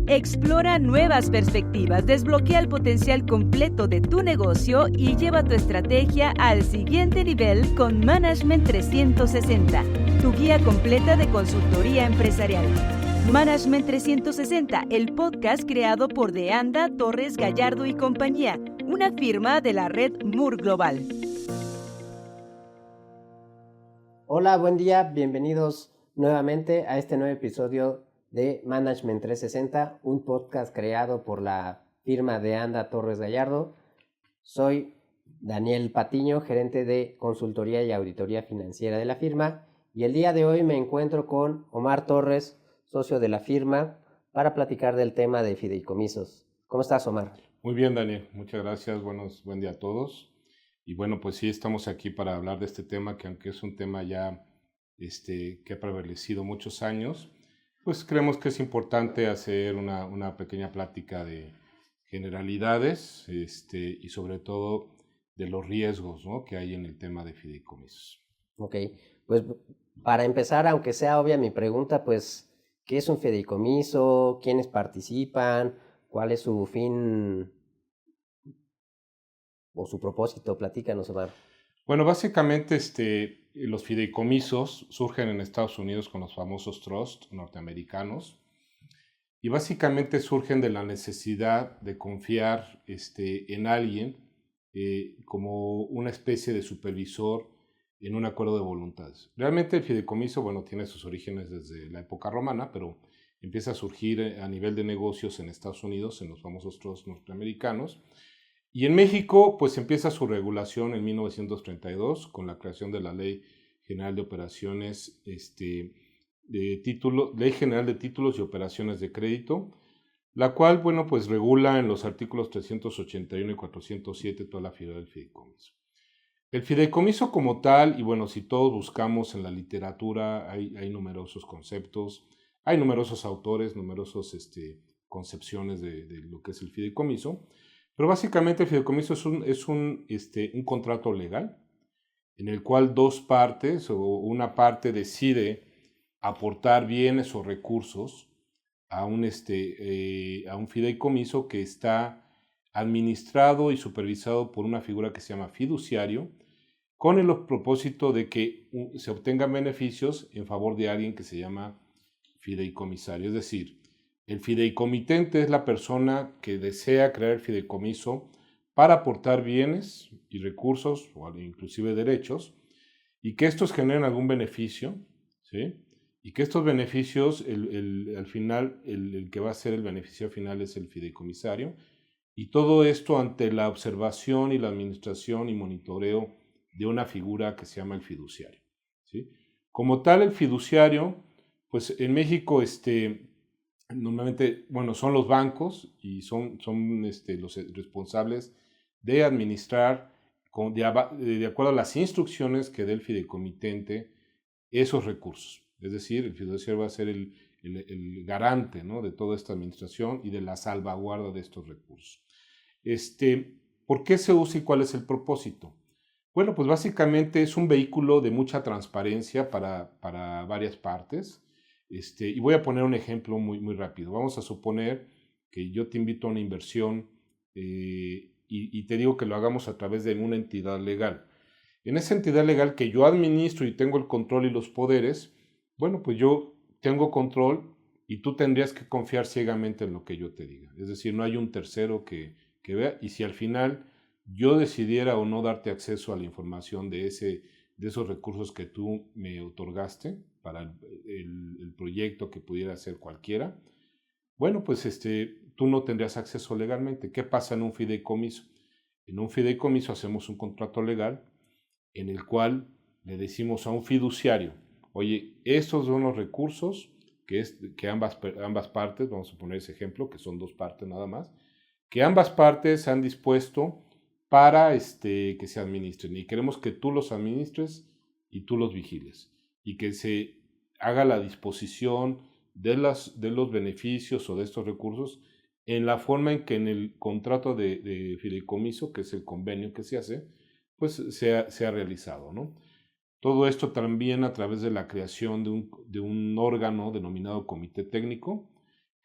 Explora nuevas perspectivas, desbloquea el potencial completo de tu negocio y lleva tu estrategia al siguiente nivel con Management 360, tu guía completa de consultoría empresarial. Management 360, el podcast creado por Deanda Torres Gallardo y compañía, una firma de la red Moore Global. Hola, buen día, bienvenidos nuevamente a este nuevo episodio de Management 360, un podcast creado por la firma Deanda Torres Gallardo. Soy Daniel Patiño, gerente de consultoría y auditoría financiera de la firma, y el día de hoy me encuentro con Omar Torres, socio de la firma, para platicar del tema de fideicomisos. ¿Cómo estás, Omar? Muy bien, Daniel, muchas gracias, buen día a todos. Y bueno, pues sí, estamos aquí para hablar de este tema, que aunque es un tema ya que ha prevalecido muchos años, pues creemos que es importante hacer una pequeña plática de generalidades y sobre todo de los riesgos, ¿no?, que hay en el tema de fideicomisos. Ok, pues para empezar, aunque sea obvia mi pregunta, pues, ¿qué es un fideicomiso? ¿Quiénes participan? ¿Cuál es su fin o su propósito? Platícanos, Omar. Bueno, básicamente los fideicomisos surgen en Estados Unidos con los famosos trusts norteamericanos y básicamente surgen de la necesidad de confiar en alguien como una especie de supervisor en un acuerdo de voluntades. Realmente el fideicomiso, bueno, tiene sus orígenes desde la época romana, pero empieza a surgir a nivel de negocios en Estados Unidos, en los famosos trusts norteamericanos. Y en México, pues empieza su regulación en 1932 con la creación de la Ley General de Operaciones, Ley General de Títulos y Operaciones de Crédito, la cual, bueno, pues regula en los artículos 381 y 407 toda la figura del fideicomiso. El fideicomiso como tal, y bueno, si todos buscamos en la literatura, hay numerosos conceptos, hay numerosos autores, numerosas concepciones de lo que es el fideicomiso. Pero básicamente el fideicomiso es un contrato legal en el cual dos partes o una parte decide aportar bienes o recursos a un fideicomiso que está administrado y supervisado por una figura que se llama fiduciario, con el propósito de que se obtengan beneficios en favor de alguien que se llama fideicomisario. Es decir, el fideicomitente es la persona que desea crear el fideicomiso para aportar bienes y recursos o inclusive derechos y que estos generen algún beneficio, ¿sí? Y que estos beneficios, al final, el que va a ser el beneficio final es el fideicomisario, y todo esto ante la observación y la administración y monitoreo de una figura que se llama el fiduciario, ¿sí? Como tal, el fiduciario, pues en México, normalmente, bueno, son los bancos y son los responsables de administrar de acuerdo a las instrucciones que dé el fideicomitente esos recursos. Es decir, el fiduciario va a ser el garante, ¿no?, de toda esta administración y de la salvaguarda de estos recursos. ¿Por qué se usa y cuál es el propósito? Bueno, pues básicamente es un vehículo de mucha transparencia para varias partes. Y voy a poner un ejemplo muy, muy rápido. Vamos a suponer que yo te invito a una inversión y te digo que lo hagamos a través de una entidad legal. En esa entidad legal que yo administro y tengo el control y los poderes, bueno, pues yo tengo control y tú tendrías que confiar ciegamente en lo que yo te diga. Es decir, no hay un tercero que vea, y si al final yo decidiera o no darte acceso a la información de esos recursos que tú me otorgaste para el proyecto que pudiera ser cualquiera, bueno, pues tú no tendrías acceso legalmente. ¿Qué pasa en un fideicomiso? En un fideicomiso hacemos un contrato legal en el cual le decimos a un fiduciario, oye, estos son los recursos que ambas partes, vamos a poner ese ejemplo, que son dos partes nada más, que ambas partes han dispuesto para que se administren, y queremos que tú los administres y tú los vigiles, y que se haga la disposición de los beneficios o de estos recursos en la forma en que en el contrato de fideicomiso, que es el convenio que se hace, pues se ha realizado, ¿no? Todo esto también a través de la creación de un órgano denominado comité técnico,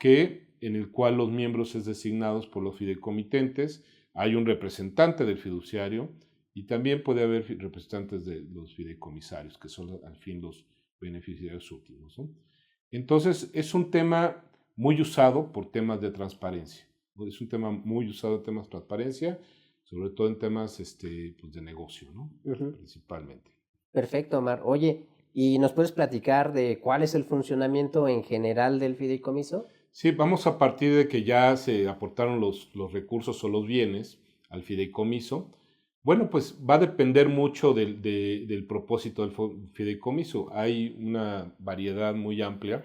en el cual los miembros es designados por los fideicomitentes, hay un representante del fiduciario y también puede haber representantes de los fideicomisarios, que son al fin los beneficiarios últimos, ¿no? Entonces, es un tema muy usado por temas de transparencia. Es un tema muy usado en temas de transparencia, sobre todo en temas pues de negocio, ¿no? Principalmente. Perfecto, Omar. Oye, ¿y nos puedes platicar de cuál es el funcionamiento en general del fideicomiso? Sí, vamos a partir de que ya se aportaron los recursos o los bienes al fideicomiso. Bueno, pues va a depender mucho del propósito del fideicomiso. Hay una variedad muy amplia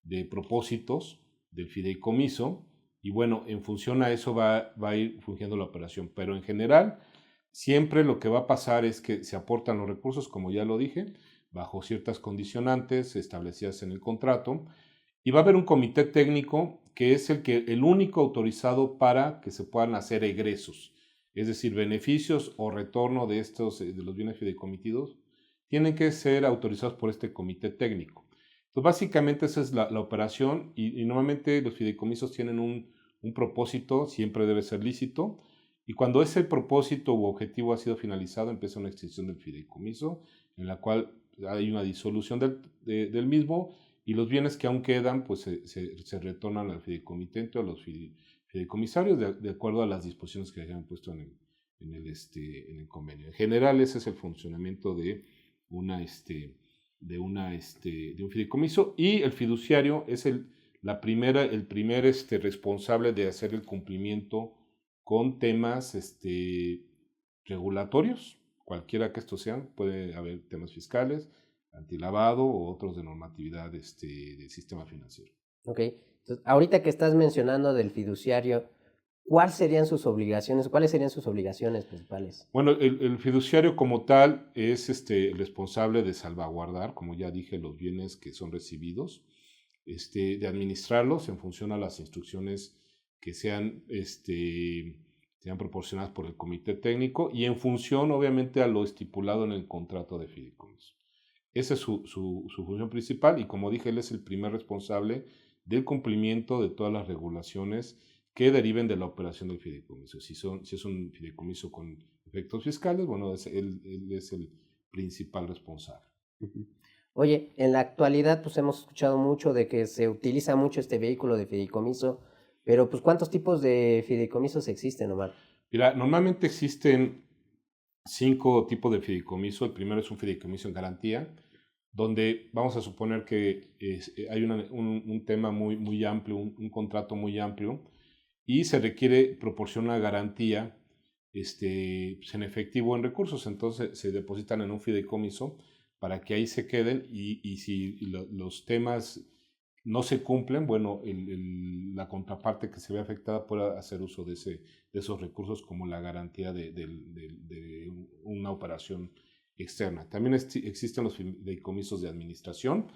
de propósitos del fideicomiso y bueno, en función a eso va a ir fungiendo la operación. Pero en general, siempre lo que va a pasar es que se aportan los recursos, como ya lo dije, bajo ciertas condicionantes establecidas en el contrato. Y va a haber un comité técnico que es el único autorizado para que se puedan hacer egresos, es decir, beneficios o retorno de los bienes fideikomitidos, tienen que ser autorizados por este comité técnico. Entonces, básicamente esa es la operación y normalmente los fideicomisos tienen un propósito, siempre debe ser lícito, y cuando ese propósito u objetivo ha sido finalizado, empieza una extinción del fideicomiso, en la cual hay una disolución del mismo, y los bienes que aún quedan pues se retornan al fideicomitente o a los fideicomisarios de acuerdo a las disposiciones que hayan puesto en el convenio. En general ese es el funcionamiento de un fideicomiso, y el fiduciario es el primer responsable de hacer el cumplimiento con temas regulatorios, cualquiera que estos sean. Puede haber temas fiscales, antilavado o otros de normatividad del sistema financiero. Ok, entonces, ahorita que estás mencionando del fiduciario, ¿cuáles serían sus obligaciones principales? Bueno, el fiduciario como tal es el responsable de salvaguardar, como ya dije, los bienes que son recibidos, de administrarlos en función a las instrucciones que sean proporcionadas por el comité técnico y en función, obviamente, a lo estipulado en el contrato de fideicomiso. Esa es su función principal y, como dije, él es el primer responsable del cumplimiento de todas las regulaciones que deriven de la operación del fideicomiso. Si es un fideicomiso con efectos fiscales, bueno, él es el principal responsable. Oye, en la actualidad pues hemos escuchado mucho de que se utiliza mucho este vehículo de fideicomiso, pero pues ¿cuántos tipos de fideicomisos existen, Omar? Mira, normalmente existen 5 tipos de fideicomiso. El primero es un fideicomiso en garantía, donde vamos a suponer que hay un tema muy amplio, un contrato muy amplio, y se requiere proporcionar una garantía pues en efectivo en recursos. Entonces se depositan en un fideicomiso para que ahí se queden y si los temas no se cumplen, bueno, la contraparte que se ve afectada puede hacer uso de esos recursos como la garantía de una operación externa. También existen los fideicomisos de administración.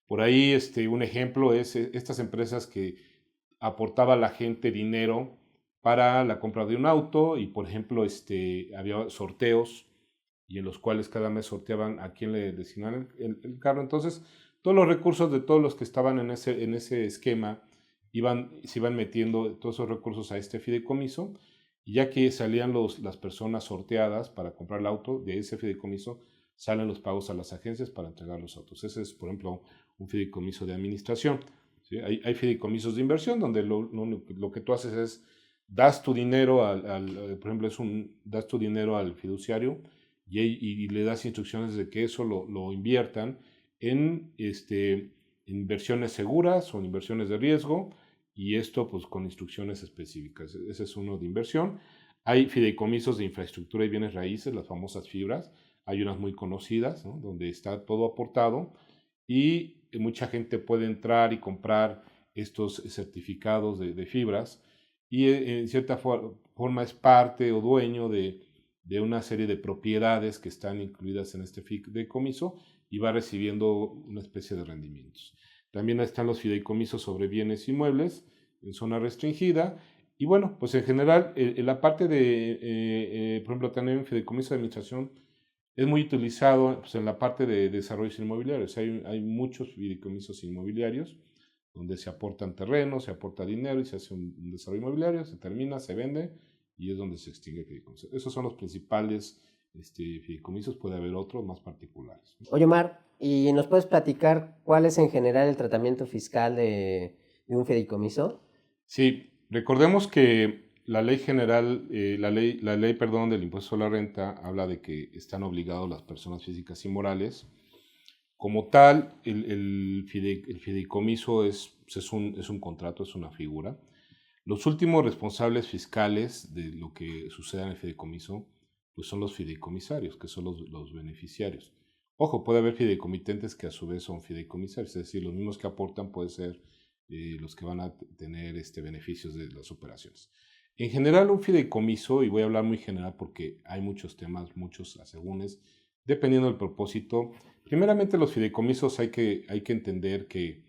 Por ahí un ejemplo es estas empresas que aportaba a la gente dinero para la compra de un auto y, por ejemplo, había sorteos y en los cuales cada mes sorteaban a quién le designaban el carro. Entonces, todos los recursos de todos los que estaban en ese esquema se iban metiendo todos esos recursos a este fideicomiso, y ya que salían las personas sorteadas para comprar el auto, de ese fideicomiso salen los pagos a las agencias para entregar los autos. Ese es, por ejemplo, un fideicomiso de administración. ¿Sí? Hay fideicomisos de inversión donde lo que tú haces es das tu dinero por ejemplo, das tu dinero al fiduciario y le das instrucciones de que eso lo inviertan en inversiones seguras o en inversiones de riesgo, y esto pues con instrucciones específicas. Ese es uno de inversión. Hay fideicomisos de infraestructura y bienes raíces, las famosas fibras. Hay unas muy conocidas, ¿no?, donde está todo aportado y mucha gente puede entrar y comprar estos certificados de fibras y en cierta forma es parte o dueño de una serie de propiedades que están incluidas en este fideicomiso y va recibiendo una especie de rendimientos. También están los fideicomisos sobre bienes inmuebles en zona restringida. Y bueno, pues en general, la parte por ejemplo, también el fideicomiso de administración es muy utilizado pues, en la parte de desarrollos inmobiliarios. Hay muchos fideicomisos inmobiliarios donde se aportan terrenos, se aporta dinero y se hace un desarrollo inmobiliario, se termina, se vende y es donde se extingue el fideicomiso. Esos son los principales fideicomisos, puede haber otros más particulares. Oye, Omar, ¿y nos puedes platicar cuál es en general el tratamiento fiscal de un fideicomiso? Sí, recordemos que la ley general, la ley, perdón, del impuesto sobre la renta habla de que están obligados las personas físicas y morales. Como tal, el fideicomiso es un contrato, es una figura. Los últimos responsables fiscales de lo que suceda en el fideicomiso pues son los fideicomisarios, que son los beneficiarios. Ojo, puede haber fideicomitentes que a su vez son fideicomisarios, es decir, los mismos que aportan pueden ser los que van a tener beneficios de las operaciones. En general, un fideicomiso, y voy a hablar muy general porque hay muchos temas, muchos asegúnes, dependiendo del propósito. Primeramente, los fideicomisos hay que entender que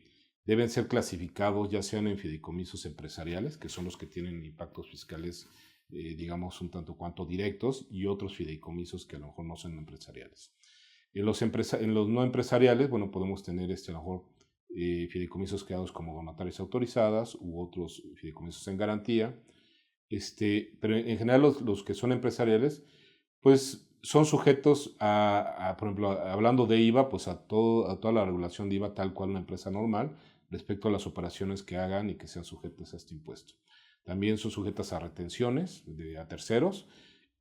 deben ser clasificados ya sean en fideicomisos empresariales, que son los que tienen impactos fiscales, digamos, un tanto cuanto directos, y otros fideicomisos que a lo mejor no son empresariales. En los no empresariales, bueno, podemos tener a lo mejor fideicomisos creados como donatarias autorizadas u otros fideicomisos en garantía. Pero en general los que son empresariales, pues son sujetos por ejemplo, hablando de IVA, pues a toda la regulación de IVA tal cual una empresa normal respecto a las operaciones que hagan y que sean sujetas a este impuesto. También son sujetas a retenciones a terceros.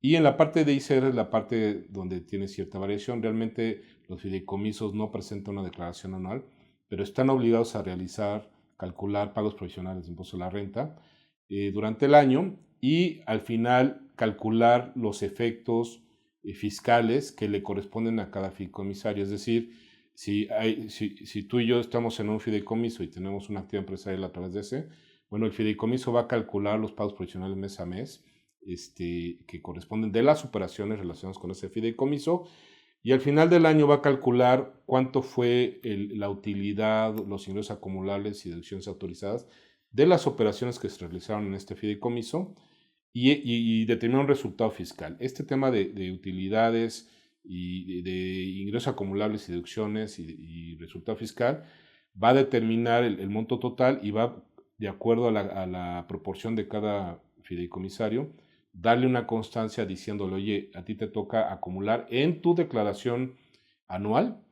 Y en la parte de ICR es la parte donde tiene cierta variación. Realmente los fideicomisos no presentan una declaración anual, pero están obligados a calcular pagos provisionales de impuesto a la renta durante el año y al final calcular los efectos fiscales que le corresponden a cada fideicomisario. Es decir, si tú y yo estamos en un fideicomiso y tenemos una actividad empresarial a través de ese, bueno, el fideicomiso va a calcular los pagos provisionales mes a mes que corresponden de las operaciones relacionadas con ese fideicomiso y al final del año va a calcular cuánto fue la utilidad, los ingresos acumulables y deducciones autorizadas de las operaciones que se realizaron en este fideicomiso y determinar un resultado fiscal. Este tema de utilidades y de ingresos acumulables y deducciones y resultado fiscal va a determinar el monto total y va, de acuerdo a la proporción de cada fideicomisario, darle una constancia diciéndole, oye, a ti te toca acumular en tu declaración anual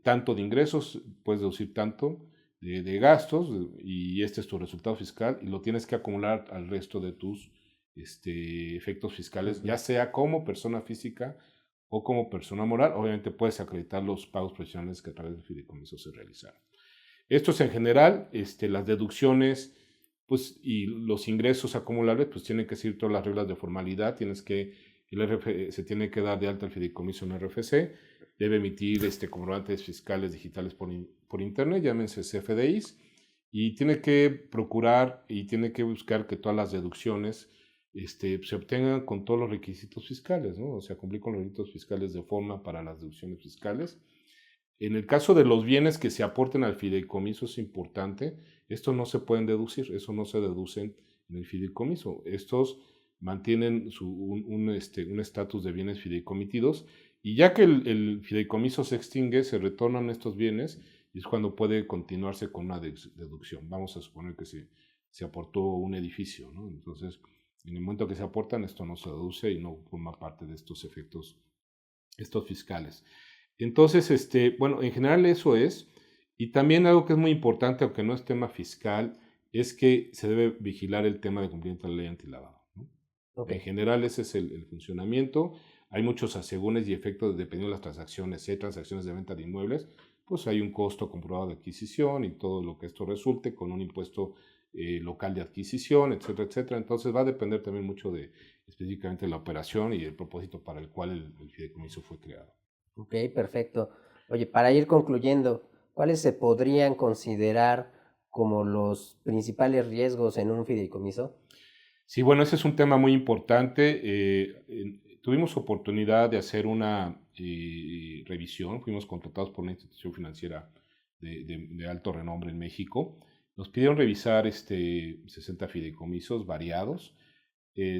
tanto de ingresos, puedes deducir tanto de gastos y este es tu resultado fiscal y lo tienes que acumular al resto de tus efectos fiscales, ya sea como persona física o como persona moral. Obviamente puedes acreditar los pagos provisionales que a través del fideicomiso se realizaron. Esto es en general, las deducciones pues, y los ingresos acumulables, pues tienen que seguir todas las reglas de formalidad, se tiene que dar de alta el fideicomiso en RFC, debe emitir comprobantes fiscales digitales por internet, llámense CFDIs, y tiene que procurar y tiene que buscar que todas las deducciones se obtengan con todos los requisitos fiscales, ¿no? O sea, cumplir con los requisitos fiscales de forma para las deducciones fiscales. En el caso de los bienes que se aporten al fideicomiso es importante, estos no se pueden deducir, eso no se deducen en el fideicomiso. Estos mantienen un estatus de bienes fideicomitidos y ya que el fideicomiso se extingue, se retornan estos bienes y es cuando puede continuarse con una deducción. Vamos a suponer que se aportó un edificio, ¿no? Entonces, en el momento que se aportan, esto no se deduce y no forma parte de estos efectos fiscales. Entonces, bueno, en general eso es. Y también algo que es muy importante, aunque no es tema fiscal, es que se debe vigilar el tema de cumplimiento de la ley antilavado, ¿no? Okay. En general ese es el funcionamiento. Hay muchos asegúnes y efectos dependiendo de las transacciones. Si hay transacciones de venta de inmuebles, pues hay un costo comprobado de adquisición y todo lo que esto resulte con un impuesto local de adquisición, etcétera, etcétera. Entonces va a depender también mucho de específicamente la operación y el propósito para el cual el fideicomiso fue creado. Ok, perfecto. Oye, para ir concluyendo, ¿cuáles se podrían considerar como los principales riesgos en un fideicomiso? Sí, bueno, ese es un tema muy importante. Tuvimos oportunidad de hacer una revisión, fuimos contratados por una institución financiera de alto renombre en México. Nos pidieron revisar 60 fideicomisos variados.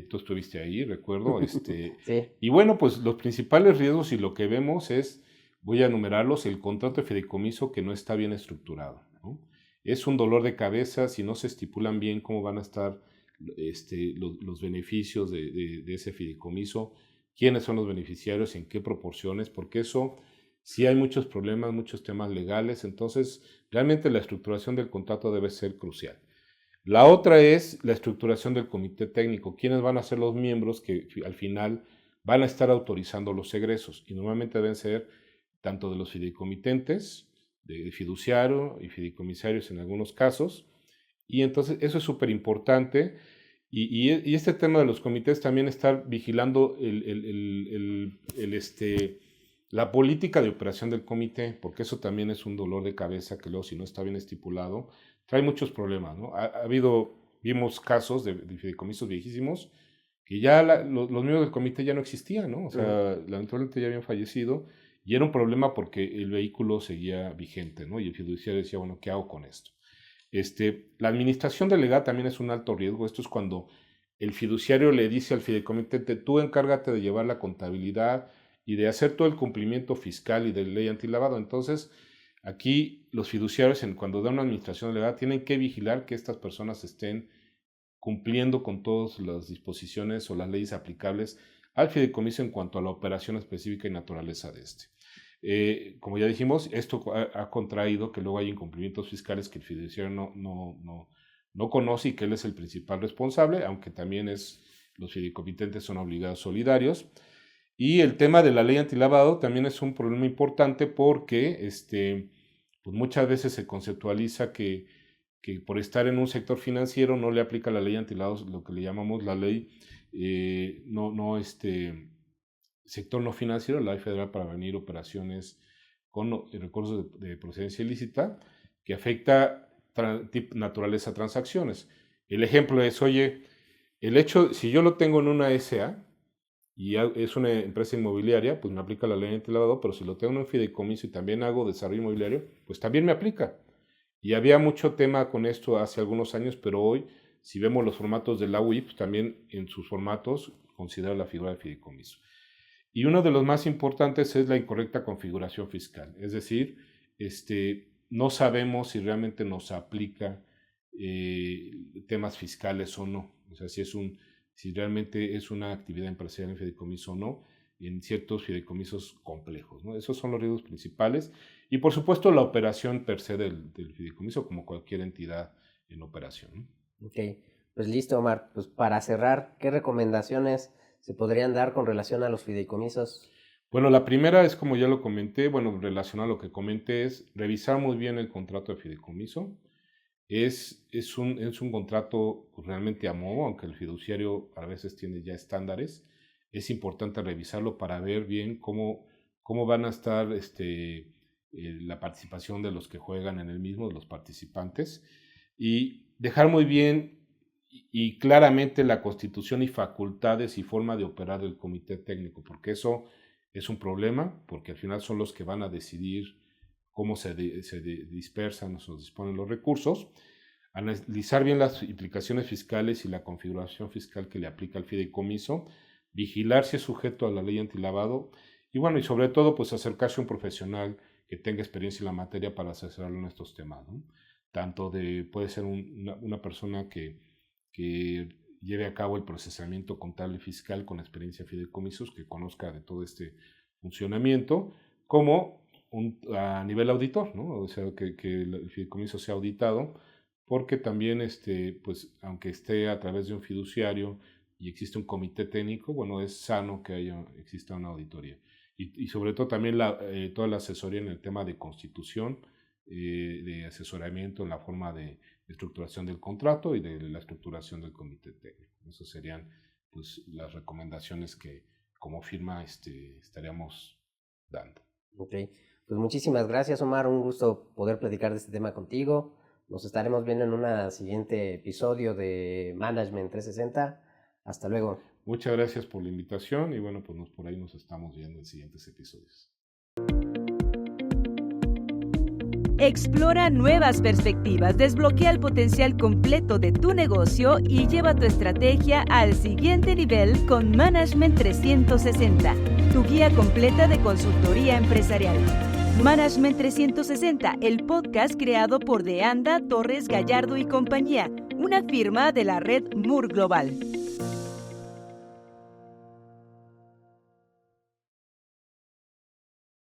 Tú estuviste ahí, recuerdo. Sí. Y bueno, pues los principales riesgos y lo que vemos es, voy a enumerarlos, el contrato de fideicomiso que no está bien estructurado, ¿no? es un dolor de cabeza si no se estipulan bien cómo van a estar los beneficios de ese fideicomiso, quiénes son los beneficiarios, en qué proporciones, porque eso sí hay muchos problemas, muchos temas legales. Entonces realmente la estructuración del contrato debe ser crucial. La otra es la estructuración del comité técnico, quiénes van a ser los miembros que al final van a estar autorizando los egresos, y normalmente deben ser tanto de los fideicomitentes, de fiduciario y fideicomisarios en algunos casos, y entonces eso es súper importante, y este tema de los comités también estar vigilando la política de operación del comité, porque eso también es un dolor de cabeza que luego, si no está bien estipulado, trae muchos problemas, ¿no? Vimos casos de fideicomisos viejísimos que ya los miembros del comité ya no existían, ¿no? O sea, lamentablemente ya habían fallecido, y era un problema porque el vehículo seguía vigente, ¿no? Y el fiduciario decía, bueno, ¿qué hago con esto? La administración delegada también es un alto riesgo. Esto es cuando el fiduciario le dice al fideicomitente, tú encárgate de llevar la contabilidad y de hacer todo el cumplimiento fiscal y de ley antilavado. Entonces, aquí los fiduciarios, cuando dan una administración delegada, tienen que vigilar que estas personas estén cumpliendo con todas las disposiciones o las leyes aplicables al fideicomiso en cuanto a la operación específica y naturaleza de este. Como ya dijimos, esto ha contraído que luego hay incumplimientos fiscales que el fiduciario no conoce y que él es el principal responsable, aunque también los fideicomitentes son obligados solidarios. Y el tema de la ley antilavado también es un problema importante porque pues muchas veces se conceptualiza que por estar en un sector financiero no le aplica la ley antilavado, lo que le llamamos la ley sector no financiero, la ley federal para prevenir operaciones con recursos de procedencia ilícita, que afecta naturaleza transacciones. El ejemplo es, oye, si yo lo tengo en una SA y es una empresa inmobiliaria, pues me aplica la ley antilavado, pero si lo tengo en un fideicomiso y también hago desarrollo inmobiliario, pues también me aplica. Y había mucho tema con esto hace algunos años, pero hoy, si vemos los formatos de la UIP, también en sus formatos considera la figura de fideicomiso. Y uno de los más importantes es la incorrecta configuración fiscal. Es decir, no sabemos si realmente nos aplica temas fiscales o no. O sea, si realmente es una actividad empresarial en fideicomiso o no, en ciertos fideicomisos complejos, ¿no? Esos son los riesgos principales. Y por supuesto la operación per se del fideicomiso, como cualquier entidad en operación, ¿no? Ok, pues listo, Omar. Pues para cerrar, ¿qué recomendaciones se podrían dar con relación a los fideicomisos? Bueno, la primera es, como ya lo comenté, relacionado a lo que comenté, es revisar muy bien el contrato de fideicomiso. Es un contrato realmente a modo, aunque el fiduciario a veces tiene ya estándares. Es importante revisarlo para ver bien cómo van a estar la participación de los que juegan en el mismo, de los participantes, y dejar muy bien y claramente la constitución y facultades y forma de operar del comité técnico, porque eso es un problema, porque al final son los que van a decidir cómo se dispersan o se disponen los recursos, analizar bien las implicaciones fiscales y la configuración fiscal que le aplica al fideicomiso, vigilar si es sujeto a la ley antilavado, y sobre todo pues acercarse a un profesional que tenga experiencia en la materia para asesorarlo en estos temas, ¿no? Puede ser una persona que lleve a cabo el procesamiento contable y fiscal con experiencia en fideicomisos, que conozca de todo este funcionamiento, como a nivel auditor, ¿no? O sea, que el fideicomiso sea auditado, porque también, pues, aunque esté a través de un fiduciario y existe un comité técnico, es sano que exista una auditoría. Y sobre todo también toda la asesoría en el tema de constitución, de asesoramiento en la forma de estructuración del contrato y de la estructuración del comité técnico. Esas serían pues las recomendaciones que como firma estaríamos dando. Ok, pues muchísimas gracias, Omar, un gusto poder platicar de este tema contigo. Nos estaremos viendo en un siguiente episodio de Management 360. Hasta luego. Muchas gracias por la invitación y pues por ahí nos estamos viendo en siguientes episodios. Explora nuevas perspectivas, desbloquea el potencial completo de tu negocio y lleva tu estrategia al siguiente nivel con Management 360, tu guía completa de consultoría empresarial. Management 360, el podcast creado por De Anda, Torres, Gallardo y compañía, una firma de la red Moore Global.